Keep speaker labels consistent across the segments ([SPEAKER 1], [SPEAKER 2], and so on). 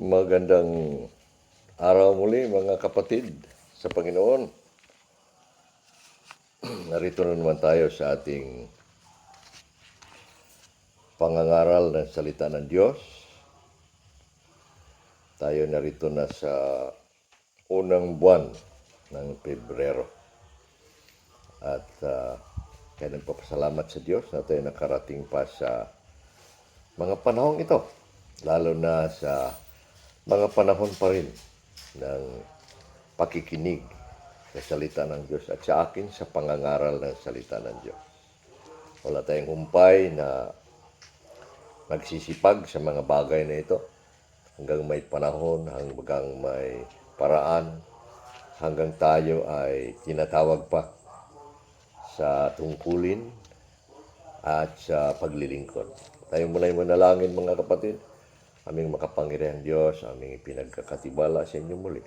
[SPEAKER 1] Magandang araw muli mga kapatid sa Panginoon. Narito na naman tayo sa ating pangangaral ng salita ng Diyos. Tayo narito na sa unang buwan ng Pebrero. At kaya nagpapasalamat sa Diyos na tayo nakarating pa sa mga panahong ito. Lalo na sa mga panahon pa rin ng pakikinig sa salita ng Diyos at sa akin sa pangangaral ng salita ng Diyos. Wala tayong humpay na magsisipag sa mga bagay na ito hanggang may panahon, hanggang may paraan, hanggang tayo ay tinatawag pa sa tungkulin at sa paglilingkod. Tayo muna'y manalangin mga kapatid. Aming makapangyarihang Diyos, aming pinagkakatibala sa inyo muli.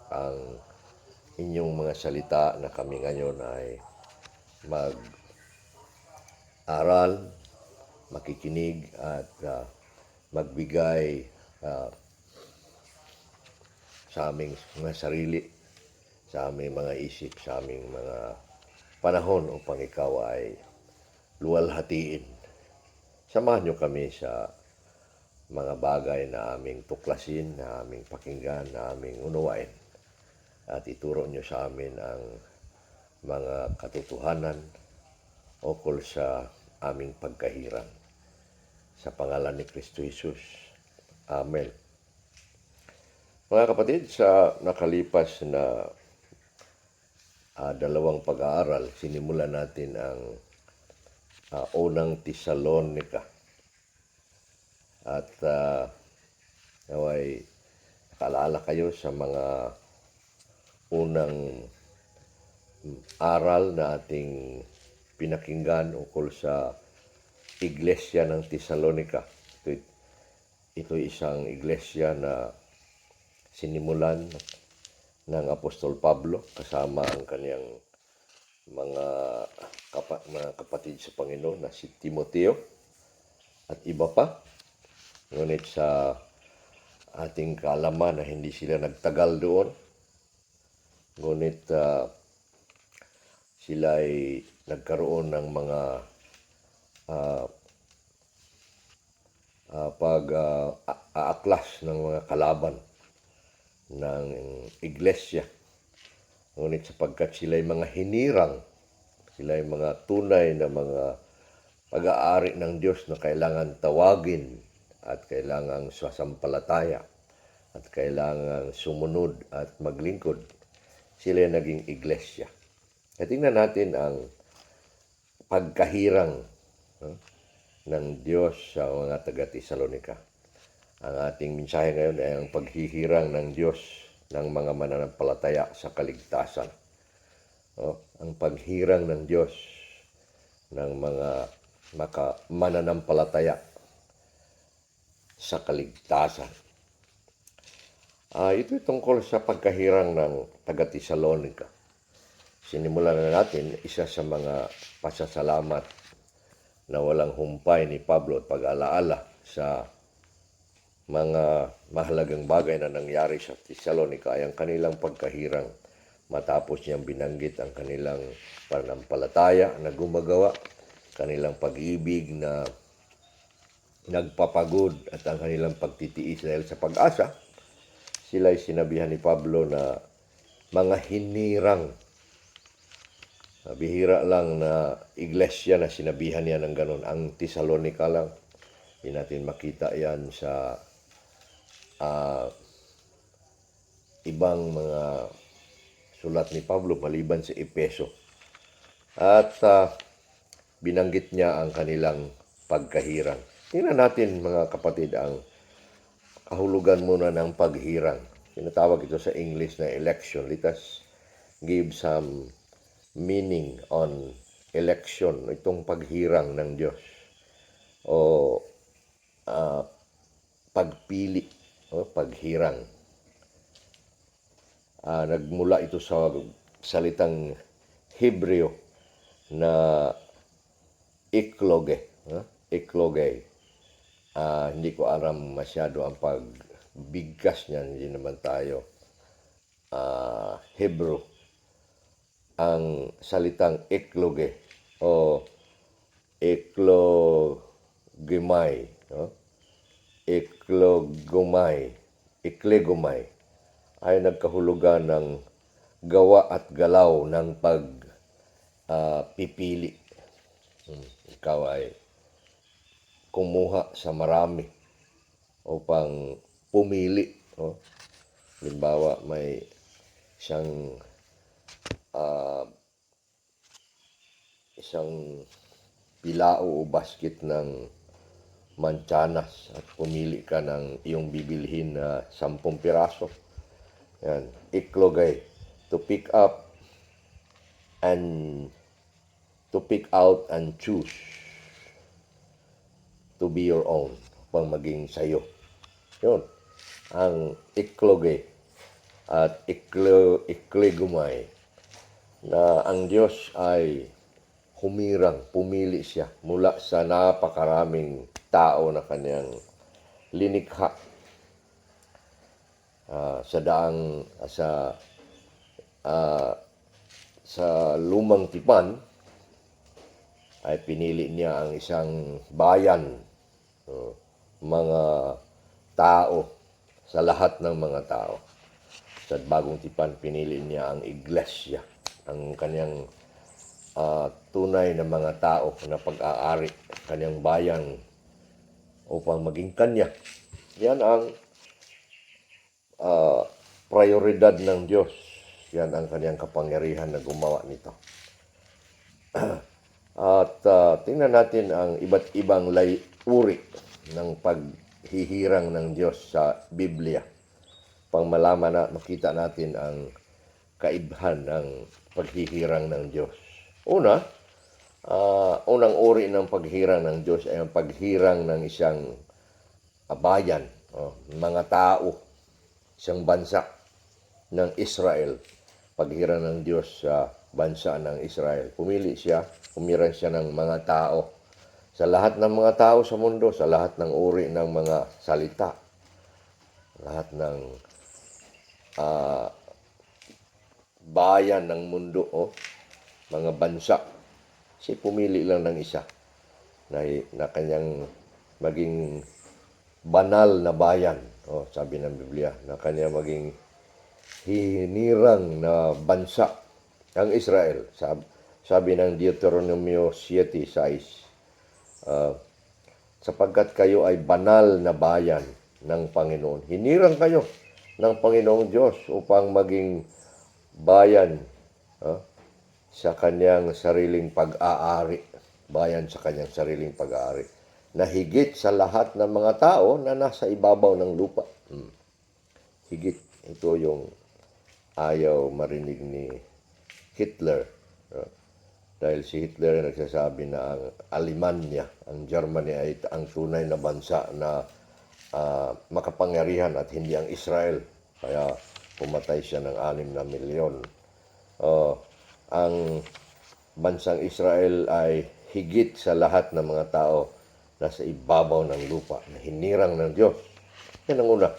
[SPEAKER 1] Ang inyong mga salita na kami ngayon ay mag-aral, makikinig at magbigay sa aming mga sarili, sa aming mga isip, sa aming mga panahon upang ikaw ay luwalhatiin. Samahan niyo kami sa mga bagay na aming tuklasin, na aming pakinggan, na aming unawain. At ituro niyo sa amin ang mga katotohanan ukol sa aming pagkahirang. Sa pangalan ni Kristo Jesus. Amen. Mga kapatid, sa nakalipas na dalawang pag-aaral, sinimulan natin ang unang Tesalonica. At naway nakaalala kayo sa mga unang aral na ating pinakinggan ukol sa iglesia ng Tesalonica. Ito isang iglesia na sinimulan ng Apostol Pablo kasama ang kaniyang mga kapatid sa Panginoon na si Timoteo at iba pa. Ngunit sa ating kaalaman na hindi sila nagtagal doon. Ngunit sila ay nagkaroon ng mga pag-aaklas ng mga kalaban ng iglesia. Ngunit sapagkat sila ay mga hinirang, sila ay mga tunay na mga pag-aari ng Diyos na kailangan tawagin at kailangang sasampalataya at kailangang sumunod at maglingkod, sila ay naging iglesia. At tingnan natin ang pagkahirang ng Diyos sa mga taga-Tesalonica. Ang ating mensahe ngayon ay ang paghihirang ng Diyos ng mga mananampalataya sa kaligtasan. Ang paghirang ng Diyos ng mga mananampalataya sa kaligtasan. Ito tungkol sa pagkahirang ng taga-Tesalonica. Sinimulan na natin isa sa mga pasasalamat na walang humpay ni Pablo at pag-alaala sa mga mahalagang bagay na nangyari sa Tesalonica ay ang kanilang pagkahirang matapos niyang binanggit ang kanilang pananampalataya na gumagawa, kanilang pag-ibig na nagpapagod at ang kanilang pagtitiis dahil sa pag-asa. Sila ay sinabihan ni Pablo na mga hinirang. Bihira lang na iglesia na sinabihan niya ng ganun. Ang Tesalonica lang. Hindi natin makita yan sa ibang mga sulat ni Pablo maliban sa Epeso. At binanggit niya ang kanilang pagkahirang. Tingnan natin mga kapatid ang kahulugan muna ng paghirang. Tinatawag ito sa English na election. Let us give some meaning on election, itong paghirang ng Diyos o pagpili o paghirang. Nagmula ito sa salitang Hebreo na ekloge. Ekloge. Hindi ko alam masyado ang bigkas niyan, hindi naman tayo Hebrew. Ang salitang ekloge o eklogomai, no? Eklegomai ay nagkahulugan ng gawa at galaw ng pipili. Ikaw ay kumuha sa marami upang pumili. No? Halimbawa, may isang pilao o basket ng manchanas at pumili ka ng iyong bibilhin na 10 piraso. Yan, iklogay, to pick out and choose to be your own, upang maging sayo. Yun, ang ikloge at iklegumay, na ang Diyos ay pumili siya mula sa napakaraming tao na kanyang linikha sa lumang tipan. Ay pinili niya ang isang bayan, mga tao, sa lahat ng mga tao. Sa bagong tipan, pinili niya ang iglesia, ang kanyang tunay na mga tao na pag-aari, kanyang bayan, upang maging kanya. Yan ang prioridad ng Diyos. Yan ang kanyang kapangyarihan na gumawa nito. At tingnan natin ang iba't ibang uri ng paghihirang ng Diyos sa Biblia, pang malaman na makita natin ang kaibhan ng paghihirang ng Diyos. Unang uri ng paghirang ng Diyos ay ang paghirang ng isang bayan, mga tao, isang bansa ng Israel. Paghirang ng Diyos sa bansa ng Israel. Humirang siya ng mga tao. Sa lahat ng mga tao sa mundo, sa lahat ng uri ng mga salita, lahat ng bayan ng mundo, mga bansa, siya pumili lang ng isa na kanyang maging banal na bayan. Sabi ng Biblia, na kanyang maging hinirang na bansa, ang Israel. Sabi ng Deuteronomio 7:6, sapagkat kayo ay banal na bayan ng Panginoon. Hinirang kayo ng Panginoong Diyos upang maging bayan sa kanyang sariling pag-aari. Bayan sa kanyang sariling pag-aari. Na higit sa lahat ng mga tao na nasa ibabaw ng lupa. Higit. Ito yung ayaw marinig ni Hitler. Dahil si Hitler ay nagsasabi na ang Alemanya, ang Germany ay ang tunay na bansa na makapangyarihan at hindi ang Israel. Kaya pumatay siya ng 6 na milyon. Ang bansang Israel ay higit sa lahat ng mga tao nasa ibabaw ng lupa, na hinirang ng Diyos. Yan ang una,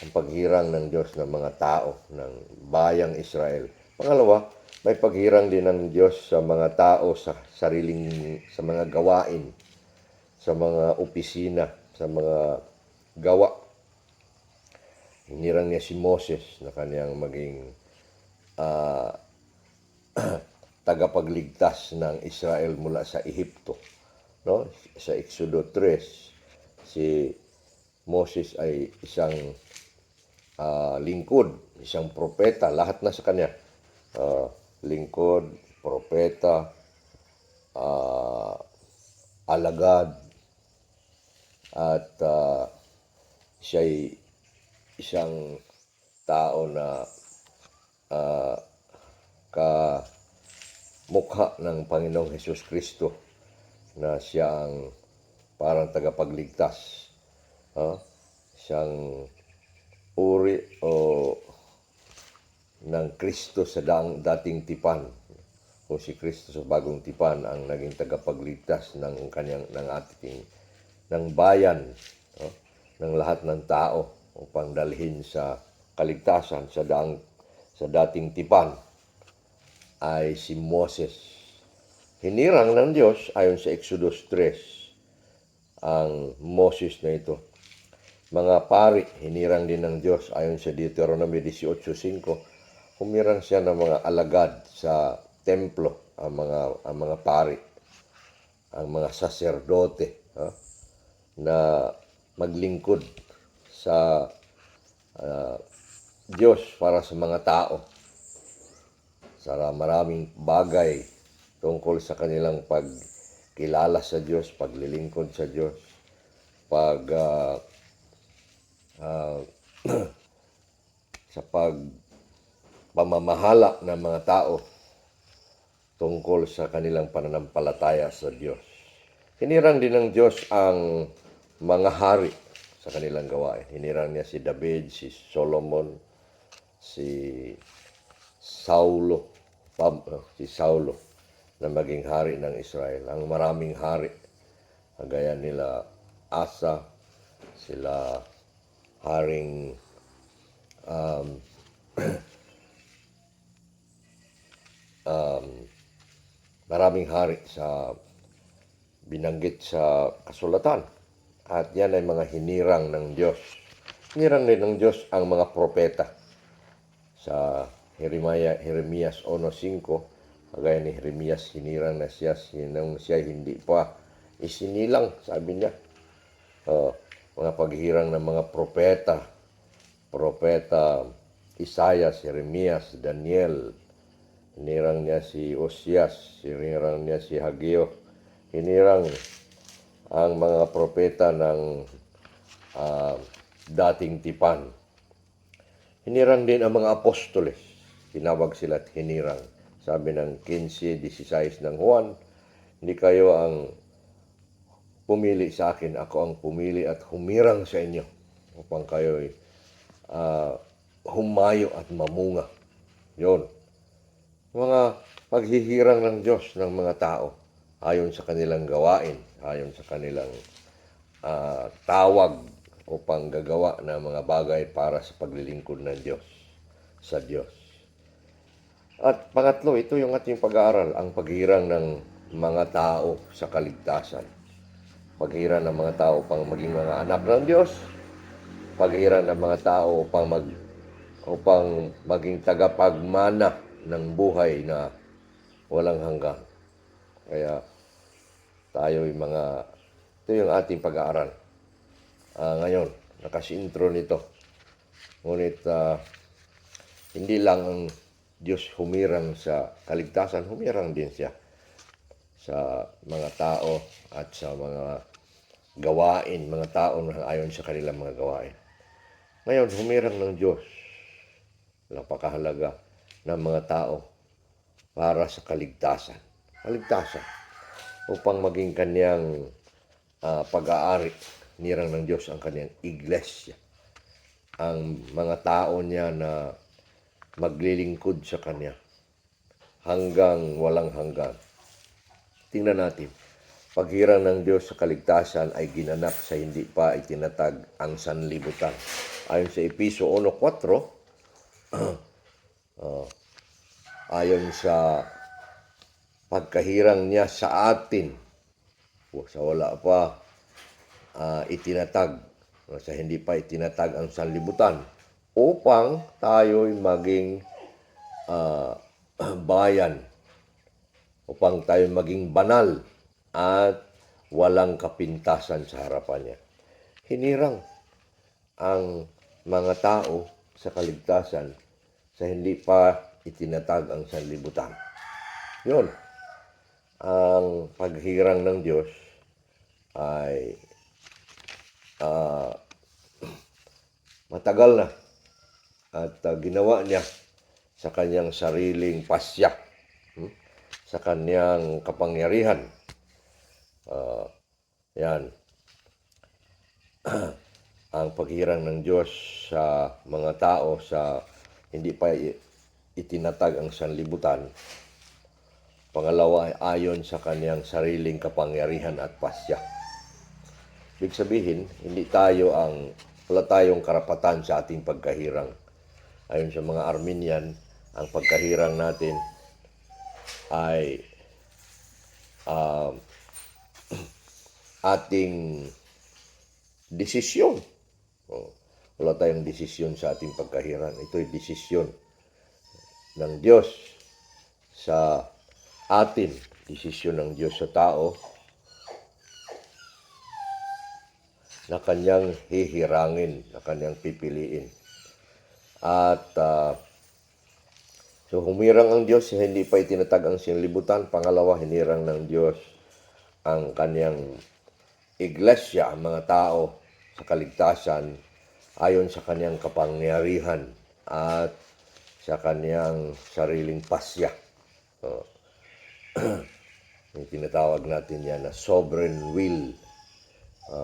[SPEAKER 1] ang paghirang ng Diyos ng mga tao, ng bayang Israel. Pangalawa, may paghirang din ng Diyos sa mga tao sa mga gawain, sa mga opisina, sa mga gawa. Hinirang niya si Moses na kanyang maging tagapagligtas ng Israel mula sa Ehipto. No? Sa Exodo 3, si Moses ay isang lingkod, isang propeta, lahat na sa kanya. Lingkod, propeta, alagad, at siya'y isang tao na kamukha ng Panginoong Hesus Kristo, na siya ang parang tagapagligtas. Siyang uri ng Kristo sa dating tipan. Kung si Kristo sa bagong tipan ang naging tagapagligtas ng bayan, ng lahat ng tao. upang dalhin sa kaligtasan sa dating tipan ay si Moses. Hinirang ng Diyos ayon sa Exodus 3 ang Moses na ito. Mga pari, hinirang din ng Diyos ayon sa Deuteronomy 18:5. Humirang siya ng mga alagad sa templo, ang mga pari, ang mga saserdote, na maglingkod sa Diyos para sa mga tao. Sa maraming bagay tungkol sa kanilang pagkilala sa Diyos, paglilingkod sa Diyos, sa pamamahala ng mga tao tungkol sa kanilang pananampalataya sa Diyos. Hinirang din ng Diyos ang mga hari sa kanilang gawain. Hinirang niya si David, si Solomon, si Saulo na maging hari ng Israel. Ang maraming hari, gaya nila Asa, sila haring maraming hari sa binanggit sa kasulatan. At yan ay mga hinirang ng Diyos. Hinirang din ng Diyos ang mga propeta. Sa Jeremias 1:5, kagaya ni Jeremias, hinirang na siya nung siya hindi pa isinilang, sabi niya. Mga paghirang ng mga propeta Isaias, Jeremias, Daniel. Hinirang niya si Osias, hinirang niya si Hageo, hinirang ang mga propeta ng dating tipan. Hinirang din ang mga apostoles. Tinawag sila at hinirang. Sabi ng 15:16 ng Juan, hindi kayo ang pumili sa akin, ako ang pumili at humirang sa inyo upang kayo'y humayo at mamunga. Yun. Mga paghihirang ng Diyos ng mga tao ayon sa kanilang gawain, ayon sa kanilang tawag upang gagawa ng mga bagay para sa paglilingkod ng Diyos, sa Diyos. At pangatlo, ito yung ating pag-aaral, ang paghirang ng mga tao sa kaligtasan. Paghirang ng mga tao upang maging mga anak ng Diyos, paghirang ng mga tao upang maging tagapagmana ng buhay na walang hanggan. Kaya ito yung ating pag-aaral. Ngayon, nakasintro nito. Ngunit hindi lang ang Diyos humirang sa kaligtasan, humirang din siya sa mga tao at sa mga gawain, mga tao na ayon sa kanilang mga gawain. Ngayon, humirang ng Diyos, napakahalaga ng mga tao para sa kaligtasan. Kaligtasan upang maging kanyang pag-aari. Hinirang ng Diyos ang kanyang iglesia. Ang mga tao niya na maglilingkod sa kanya hanggang walang hanggan. Tingnan natin. Paghirang ng Diyos sa kaligtasan ay ginanap sa hindi pa itinatag ang sanlibutan. Ayon sa Efeso 1:4, ayon sa pagkahirang niya sa atin, sa wala pa itinatag, sa hindi pa itinatag ang sanlibutan, upang tayo'y maging bayan, upang tayo maging banal at walang kapintasan sa harapan niya. Hinirang ang mga tao sa kaligtasan sa hindi pa itinatag ang sanlibutan. Yun. Ang paghirang ng Diyos ay matagal na at ginawa niya sa kanyang sariling pasya, sa kanyang kapangyarihan. Yan. Ang paghirang ng Diyos sa mga tao sa hindi pa itinatag ang sanlibutan. Pangalawa ay ayon sa kanyang sariling kapangyarihan at pasya. Ibig sabihin, hindi tayo ang wala tayong karapatan sa ating pagkahirang. Ayon sa mga Armenian, ang pagkahirang natin ay ating desisyon. Wala tayong desisyon sa ating pagkahirang. Ito'y desisyon ng Diyos sa atin. Desisyon ng Diyos sa tao na kanyang hihirangin, na kanyang pipiliin. At so humirang ang Diyos, hindi pa itinatag ang sanlibutan. Pangalawa, hinirang ng Diyos ang kanyang iglesia, ang mga tao sa kaligtasan ayon sa kanyang kapangyarihan at sa kanyang sariling pasya. Yung tinatawag natin yan na sovereign will,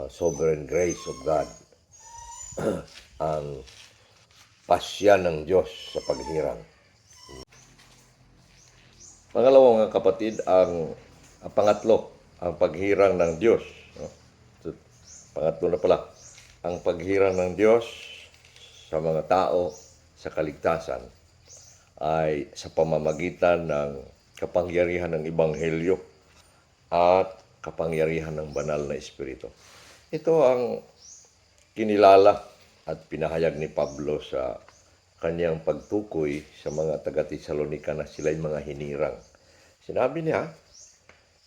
[SPEAKER 1] sovereign grace of God. Ang pasya ng Diyos sa paghirang. Pangalawa mga kapatid, ang pangatlo, ang paghirang ng Diyos. Pangatlo na pala, ang paghirang ng Diyos sa mga tao sa kaligtasan ay sa pamamagitan ng kapangyarihan ng Ebanghelyo at kapangyarihan ng banal na Espiritu. Ito ang kinilala at pinahayag ni Pablo sa kanyang pagtukoy sa mga taga-Tesalonika na sila'y mga hinirang. Sinabi niya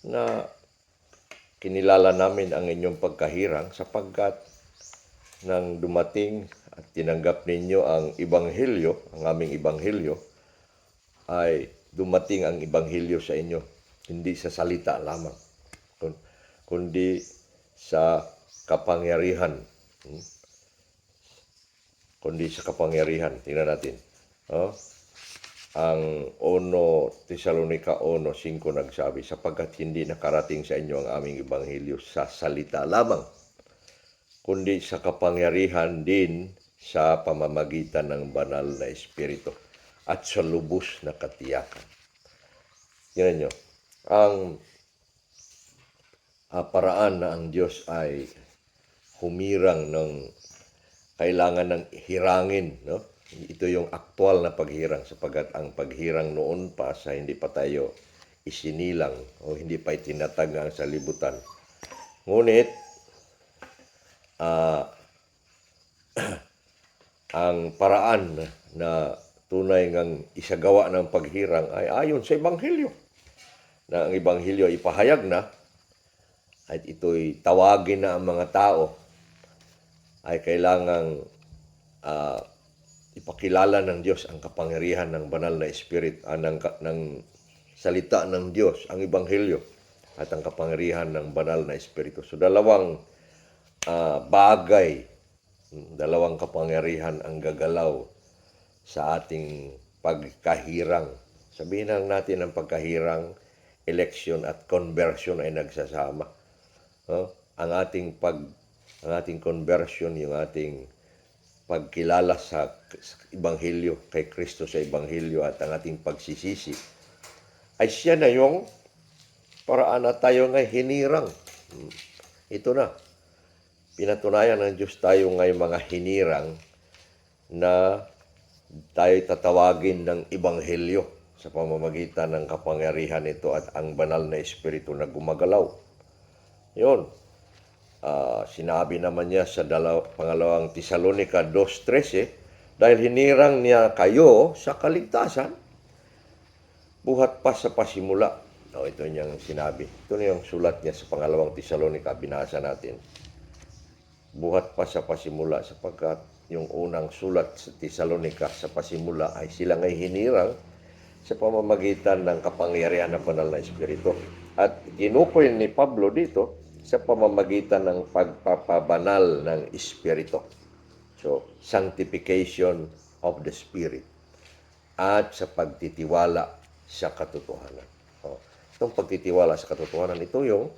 [SPEAKER 1] na kinilala namin ang inyong pagkahirang sapagkat nang dumating at tinanggap ninyo ang Ebanghelyo, ang aming Ebanghelyo, ay dumating ang Ebanghelyo sa inyo, hindi sa salita lamang, kundi sa kapangyarihan. Kundi sa kapangyarihan. Tingnan natin. Ang 1 Tesalonica 1:5 nagsabi, sapagkat hindi nakarating sa inyo ang aming Ebanghelyo sa salita lamang, kundi sa kapangyarihan din sa pamamagitan ng banal na Espiritu at sa lubos na katiyakan. Tingnan nyo, ang paraan na ang Diyos ay humirang ng kailangan ng hirangin, no? Ito yung aktual na paghirang sapagkat ang paghirang noon pa sa hindi pa tayo isinilang o hindi pa itinatag ang sanlibutan. Ngunit ang paraan na tunay ngang isagawa ng paghirang ay ayon sa Ebanghelyo. Na ang Ebanghelyo ipahayag na at ito'y tawagin na ang mga tao ay kailangang ipakilala ng Diyos ang kapangyarihan ng banal na Espiritu, ng salita ng Diyos, ang Ebanghelyo at ang kapangyarihan ng banal na Espiritu. So dalawang bagay, dalawang kapangyarihan ang gagalaw sa ating pagkahirang. Sabihin lang natin ang pagkahirang, election at conversion ay nagsasama. Ang ating conversion, yung ating pagkilala sa Ebanghelyo, kay Kristo sa Ebanghelyo at ang ating pagsisisi, ay siya na yung paraan na tayo ngay hinirang. Ito na. Pinatunayan ng Diyos tayo ngay mga hinirang na tayo tatawagin ng Ebanghelyo sa pamamagitan ng kapangyarihan ito at ang banal na Espiritu na gumagalaw. Yun. Sinabi naman niya sa pangalawang Tesalonica 2:13, dahil hinirang niya kayo sa kaligtasan, buhat pa sa pasimula. Ito niyang sinabi. Ito na yung sulat niya sa pangalawang Tesalonica, binasa natin. Buhat pa sa pasimula, sapagkat yung unang sulat sa Tesalonica sa pasimula ay sila ngay hinirang sa pamamagitan ng kapangyarihan ng banal na Espiritu. At ginukoy ni Pablo dito sa pamamagitan ng pagpapabanal ng Espiritu. So, sanctification of the Spirit. At sa pagtitiwala sa katotohanan. Itong pagtitiwala sa katotohanan, ito yung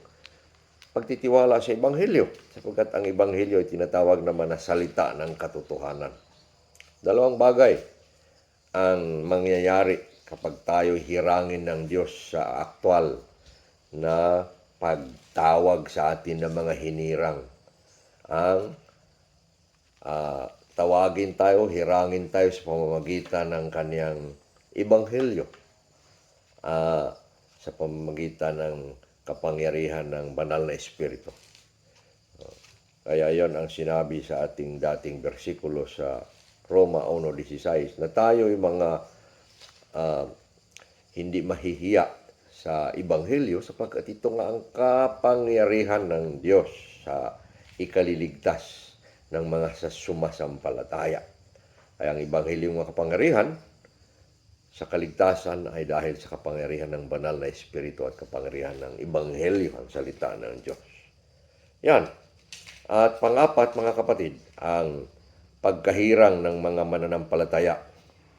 [SPEAKER 1] pagtitiwala sa Ebanghelyo. Sapagkat ang Ebanghelyo ay tinatawag naman na salita ng katotohanan. Dalawang bagay ang mangyayari kapag tayo hirangin ng Diyos sa aktual na pagtawag sa atin ng mga hinirang. Ang tawagin tayo, hirangin tayo sa pamamagitan ng kaniyang ebanghelyo, sa pamamagitan ng kapangyarihan ng banal na Espiritu. Kaya yon ang sinabi sa ating dating bersikulo sa Roma 1:16 na tayo yung mga hindi mahihiya sa ebanghelyo sapagkat ito nga ang kapangyarihan ng Diyos sa ikaliligtas ng mga sumasampalataya. Kaya ang ebanghelyo ng kapangyarihan sa kaligtasan ay dahil sa kapangyarihan ng banal na Espiritu at kapangyarihan ng ebanghelyo, ang salita ng Diyos. Yan. At pang-apat, mga kapatid, ang pagkahirang ng mga mananampalataya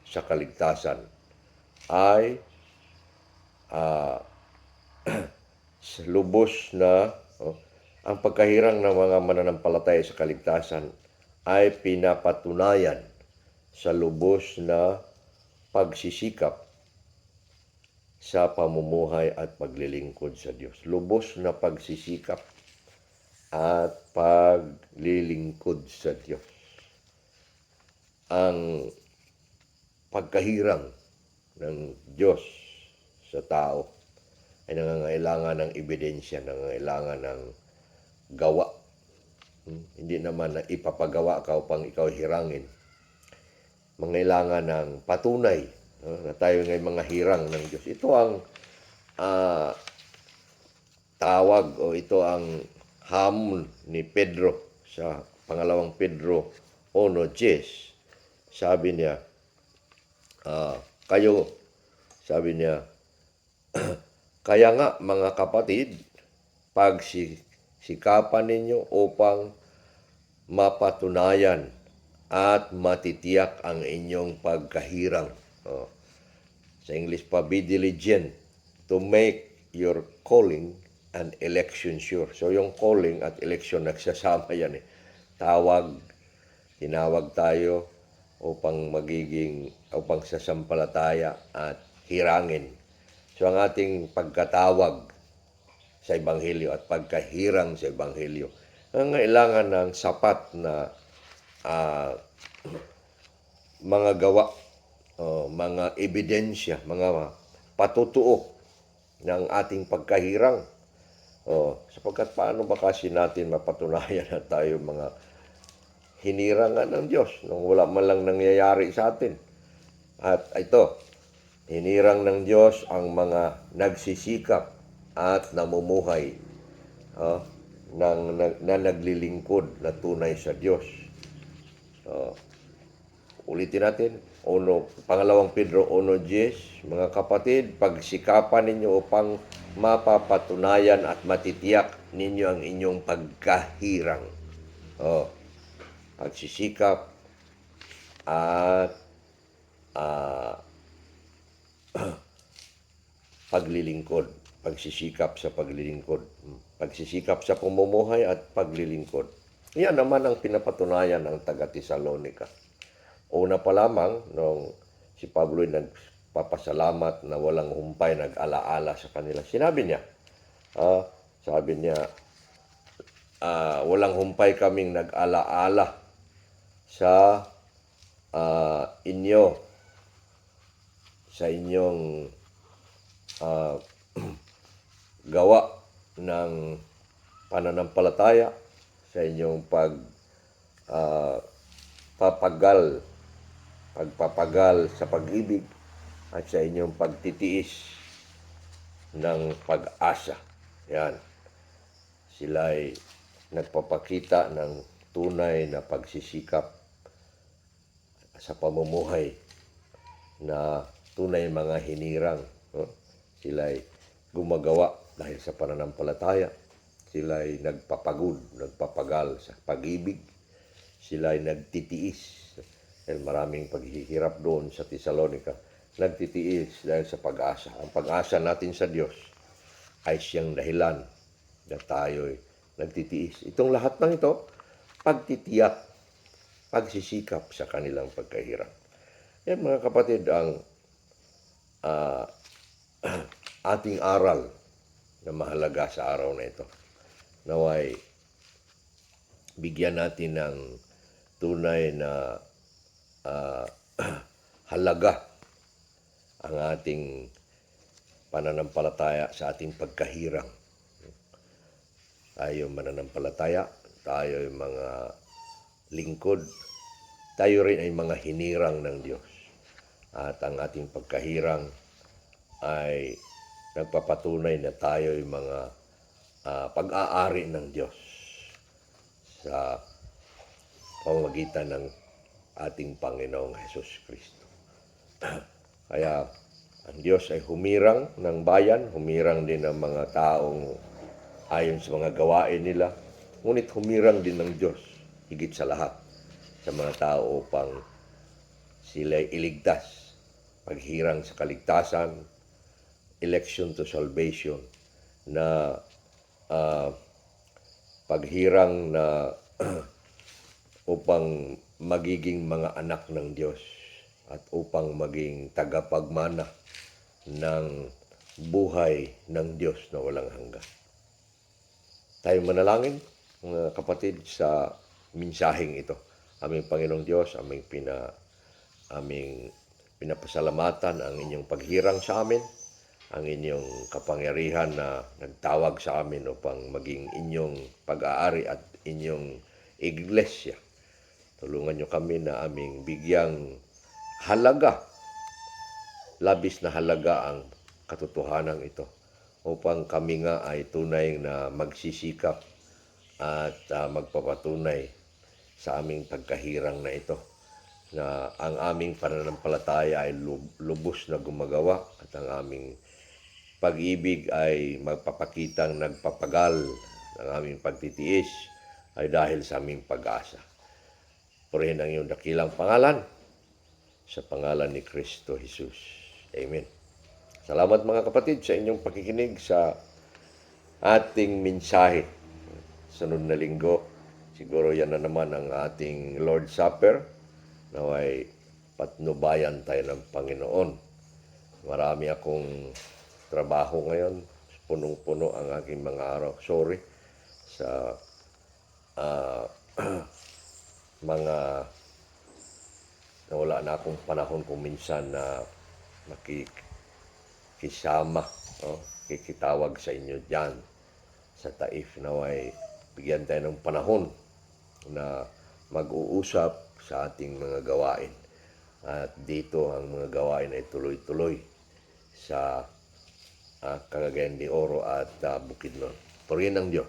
[SPEAKER 1] sa kaligtasan ay lubos na ang pagkahirang ng mga mananampalataya sa kaligtasan ay pinapatunayan sa lubos na pagsisikap sa pamumuhay at paglilingkod sa Diyos. Lubos na pagsisikap at paglilingkod sa Diyos. Ang pagkahirang ng Diyos sa tao ay nangangailangan ng ebidensya, nangangailangan ng gawa. Hindi naman na ipapagawa ka upang ikaw hirangin. Mangailangan ng patunay na tayo ngay mga hirang ng Diyos. Ito ang tawag o ito ang hamon ni Pedro sa pangalawang Pedro 1:10. Sabi niya, sabi niya, kaya nga mga kapatid, pagsikapan ninyo upang mapatunayan at matitiyak ang inyong pagkahirang. Sa English pa, be diligent to make your calling and election sure. So yung calling at election nagsasama yan eh. Tinawag tayo upang sasampalataya at hirangin. So ang ating pagkatawag sa Ebanghelyo at pagkahirang sa Ebanghelyo, ang kailangan ng sapat na mga gawa, mga ebidensya, mga patutuo ng ating pagkahirang. Sapagkat paano ba kasi natin mapatunayan na tayo mga hinirangan ng Diyos nung wala man lang nangyayari sa atin? At ito, hinirang ng Diyos ang mga nagsisikap at namumuhay na naglilingkod na tunay sa Diyos. Ulitin natin, pangalawang Pedro 1:10, mga kapatid, pagsikapan ninyo upang mapapatunayan at matitiyak ninyo ang inyong pagkahirang. Pagsisikap at paglilingkod. Pagsisikap sa paglilingkod. Pagsisikap sa pamumuhay at paglilingkod. Yan naman ang pinapatunayan ng taga-Tesalonica. Una pa lamang, nung si Pablo ay nagpapasalamat na walang humpay, nag-alaala sa kanila. Sinabi niya, walang humpay kaming nag-alaala sa inyo, sa inyong gawa ng pananampalataya, sa inyong pagpapagal sa pag-ibig at sa inyong pagtitiis ng pag-asa. Yan. Sila'y nagpapakita ng tunay na pagsisikap sa pamumuhay na tunay mga hinirang. Sila'y gumagawa dahil sa pananampalataya. Sila'y nagpapagal sa pag-ibig. Sila'y nagtitiis. Dahil maraming paghihirap doon sa Tesalonica. Nagtitiis dahil sa pag-asa. Ang pag-asa natin sa Diyos ay siyang dahilan na tayo'y nagtitiis. Itong lahat ng ito, pagtitiyak, pagsisikap sa kanilang pagkahirap. Yan mga kapatid, ang ating aral na mahalaga sa araw na ito. Naway bigyan natin ng tunay na ah, halaga ang ating pananampalataya sa ating pagkahirang. Tayo mananampalataya, tayo ay mga lingkod, tayo rin ay mga hinirang ng Diyos. At ang ating pagkahirang ay nagpapatunay na tayo ay mga pag-aari ng Diyos sa pamamagitan ng ating Panginoong Hesus Kristo. Kaya ang Diyos ay humirang ng bayan, humirang din ng mga taong ayon sa mga gawain nila, ngunit humirang din ng Diyos higit sa lahat sa mga tao upang sila iligtas, paghirang sa kaligtasan, election to salvation, na paghirang na upang magiging mga anak ng Diyos at upang maging tagapagmana ng buhay ng Diyos na walang hanggan. Tayo manalangin, mga kapatid, sa mensaheng ito. Aming Panginoong Diyos, aming pinapasalamatan ang inyong paghirang sa amin, ang inyong kapangyarihan na nagtawag sa amin upang maging inyong pag-aari at inyong iglesia. Tulungan niyo kami na aming bigyang halaga, labis na halaga ang katotohanan ito upang kami nga ay tunay na magsisikap at magpapatunay sa aming pagkahirang na ito, na ang aming pananampalataya ay lubos na gumagawa at ang aming pag-ibig ay magpapakitang nagpapagal, ang aming pagtitiis ay dahil sa aming pag-asa. Purihin ang iyong dakilang pangalan, sa pangalan ni Kristo Jesus. Amen. Salamat mga kapatid sa inyong pakikinig sa ating mensahe. Sunod na linggo, siguro yan na naman ang ating Lord's Supper. Naway patnubayan tayo ng Panginoon. Marami akong trabaho ngayon. Punong-puno ang aking mga araw. Sorry sa mga nawala na akong panahon kung minsan na makikisama, kikitawag sa inyo dyan sa Taif. Naway bigyan tayo ng panahon na mag-uusap sa ating mga gawain. At dito ang mga gawain ay tuloy-tuloy sa Cagayan de Oro at Bukidnon. Purihin ng Diyos.